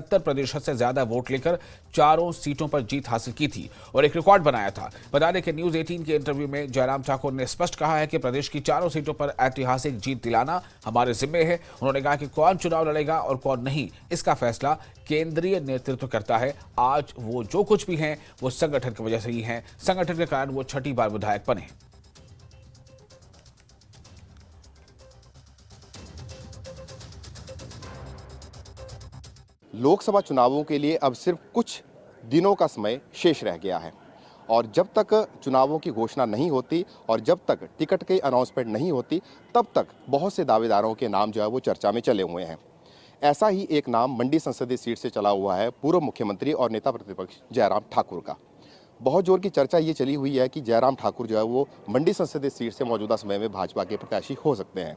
70% से ज्यादा वोट लेकर चारों सीटों पर जीत हासिल की थी और एक रिकॉर्ड बनाया था। बता दें कि न्यूज 18 के इंटरव्यू में जयराम ठाकुर ने स्पष्ट कहा है कि प्रदेश की चारों सीटों पर ऐतिहासिक जीत दिलाना हमारे जिम्मे है। उन्होंने कहा कि कौन चुनाव लड़ेगा और कौन नहीं, इसका फैसला केंद्रीय नेतृत्व करता है। आज वो जो कुछ भी हैं वो संगठन की वजह से ही हैं। संगठन के कारण वो छठी बार विधायक बने। लोकसभा चुनावों के लिए अब सिर्फ कुछ दिनों का समय शेष रह गया है और जब तक चुनावों की घोषणा नहीं होती और जब तक टिकट की अनाउंसमेंट नहीं होती तब तक बहुत से दावेदारों के नाम जो है वो चर्चा में चले हुए हैं। ऐसा ही एक नाम मंडी संसदीय सीट से चला हुआ है पूर्व मुख्यमंत्री और नेता प्रतिपक्ष जयराम ठाकुर का। बहुत जोर की चर्चा ये चली हुई है कि जयराम ठाकुर जो है वो मंडी संसदीय सीट से मौजूदा समय में भाजपा के प्रत्याशी हो सकते हैं।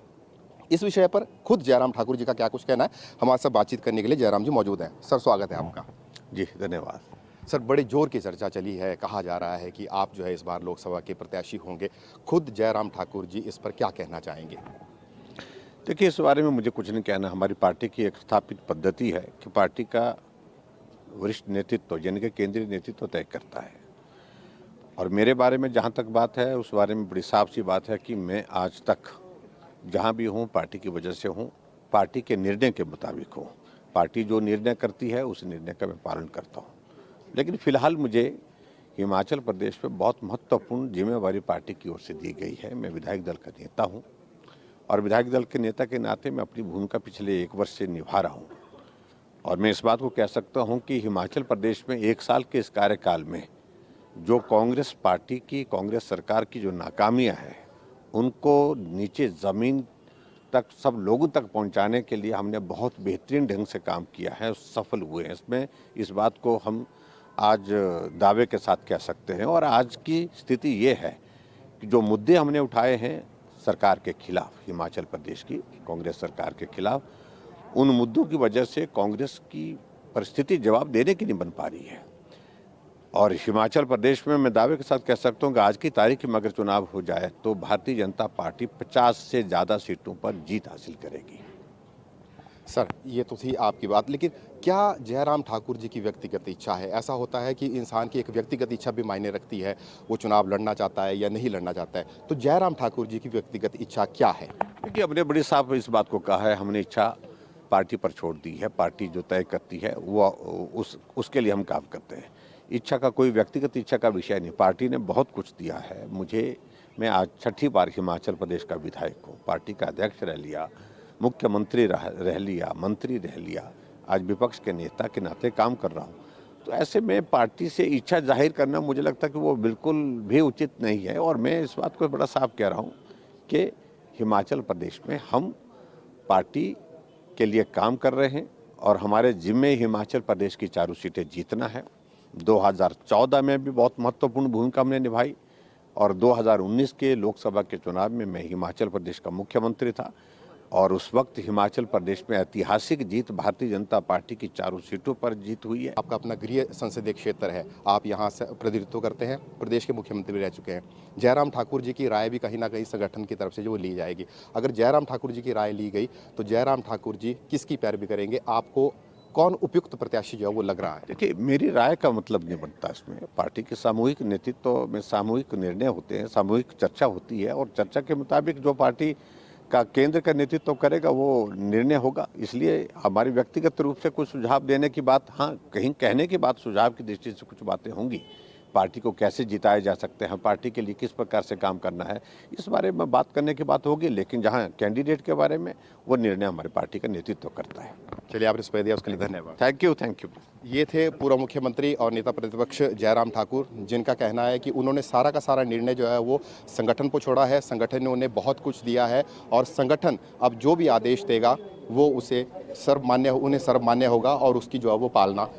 इस विषय पर खुद जयराम ठाकुर जी का क्या कुछ कहना है, हमारे साथ बातचीत करने के लिए जयराम जी मौजूद हैं। सर, स्वागत है आपका। जी धन्यवाद। सर, बड़े जोर की चर्चा चली है, कहा जा रहा है कि आप जो है इस बार लोकसभा के प्रत्याशी होंगे। खुद जयराम ठाकुर जी इस पर क्या कहना चाहेंगे? देखिए, इस बारे में मुझे कुछ नहीं कहना। हमारी पार्टी की एक स्थापित पद्धति है कि पार्टी का वरिष्ठ नेतृत्व यानी कि केंद्रीय नेतृत्व तय करता है। और मेरे बारे में जहाँ तक बात है उस बारे में बड़ी साफ सी बात है कि मैं आज तक जहाँ भी हूँ पार्टी की वजह से हूँ, पार्टी के निर्णय के मुताबिक हूँ। पार्टी जो निर्णय करती है उस निर्णय का मैं पालन करता हूँ। लेकिन फिलहाल मुझे हिमाचल प्रदेश में बहुत महत्वपूर्ण जिम्मेवारी पार्टी की ओर से दी गई है। मैं विधायक दल का नेता हूँ और विधायक दल के नेता के नाते मैं अपनी भूमिका पिछले 1 वर्ष से निभा रहा हूँ। और मैं इस बात को कह सकता हूँ कि हिमाचल प्रदेश में 1 साल के इस कार्यकाल में जो कांग्रेस पार्टी की, कांग्रेस सरकार की जो नाकामियाँ हैं उनको नीचे ज़मीन तक सब लोगों तक पहुंचाने के लिए हमने बहुत बेहतरीन ढंग से काम किया है, सफल हुए हैं इसमें। इस बात को हम आज दावे के साथ कह सकते हैं। और आज की स्थिति ये है कि जो मुद्दे हमने उठाए हैं सरकार के खिलाफ, हिमाचल प्रदेश की कांग्रेस सरकार के खिलाफ, उन मुद्दों की वजह से कांग्रेस की परिस्थिति जवाब देने की नहीं बन पा रही है। और हिमाचल प्रदेश में मैं दावे के साथ कह सकता हूँ कि आज की तारीख में अगर चुनाव हो जाए तो भारतीय जनता पार्टी 50 से ज़्यादा सीटों पर जीत हासिल करेगी। सर, ये तो थी आपकी बात, लेकिन क्या जयराम ठाकुर जी की व्यक्तिगत इच्छा है? ऐसा होता है कि इंसान की एक व्यक्तिगत इच्छा भी मायने रखती है, वो चुनाव लड़ना चाहता है या नहीं लड़ना चाहता है। तो जयराम ठाकुर जी की व्यक्तिगत इच्छा क्या है? देखिए, हमने बड़ी साफ इस बात को कहा है, हमने इच्छा पार्टी पर छोड़ दी है। पार्टी जो तय करती है वो उसके लिए हम काम करते हैं। इच्छा का कोई व्यक्तिगत इच्छा का विषय नहीं। पार्टी ने बहुत कुछ दिया है मुझे। मैं आज छठी बार हिमाचल प्रदेश का विधायक हूँ, पार्टी का अध्यक्ष रह लिया, मुख्यमंत्री रह लिया, मंत्री रह लिया, आज विपक्ष के नेता के नाते काम कर रहा हूँ। तो ऐसे में पार्टी से इच्छा जाहिर करना मुझे लगता है कि वो बिल्कुल भी उचित नहीं है। और मैं इस बात को बड़ा साफ कह रहा हूँ कि हिमाचल प्रदेश में हम पार्टी के लिए काम कर रहे हैं और हमारे जिम्मे हिमाचल प्रदेश की चारों सीटें जीतना है। 2014 में भी बहुत महत्वपूर्ण भूमिका हमने निभाई और 2019 के लोकसभा के चुनाव में मैं हिमाचल प्रदेश का मुख्यमंत्री था और उस वक्त हिमाचल प्रदेश में ऐतिहासिक जीत भारतीय जनता पार्टी की चारों सीटों पर जीत हुई है। आपका अपना गृह संसदीय क्षेत्र है, आप यहाँ से प्रतिनिधित्व करते हैं, प्रदेश के मुख्यमंत्री भी रह चुके हैं। जयराम ठाकुर जी की राय भी कहीं ना कहीं संगठन की तरफ से जो ली जाएगी। अगर जयराम ठाकुर जी की राय ली गई तो जयराम ठाकुर जी किसकी पैरवी करेंगे? आपको कौन उपयुक्त प्रत्याशी जो है वो लग रहा है? देखिए, मेरी राय का मतलब नहीं बनता इसमें। पार्टी के सामूहिक नेतृत्व में सामूहिक निर्णय होते हैं, सामूहिक चर्चा होती है और चर्चा के मुताबिक जो पार्टी का केंद्र का नेतृत्व करेगा वो निर्णय होगा। इसलिए हमारी व्यक्तिगत रूप से कुछ सुझाव देने की बात, हाँ, कहीं कहने की बात, सुझाव की दृष्टि से कुछ बातें होंगी। पार्टी को कैसे जिताए जा सकते हैं, पार्टी के लिए किस प्रकार से काम करना है, इस बारे में बात करने की बात होगी। लेकिन जहां कैंडिडेट के बारे में वो निर्णय हमारी पार्टी का नेतृत्व करता है। चलिए, आपने समय दिया उसके लिए धन्यवाद। Thank you. ये थे पूर्व मुख्यमंत्री और नेता प्रतिपक्ष जयराम ठाकुर, जिनका कहना है कि उन्होंने सारा का सारा निर्णय जो है वो संगठन को छोड़ा है। संगठन ने उन्हें बहुत कुछ दिया है और संगठन अब जो भी आदेश देगा वो उन्हें सर्वमान्य होगा और उसकी जो है वो पालना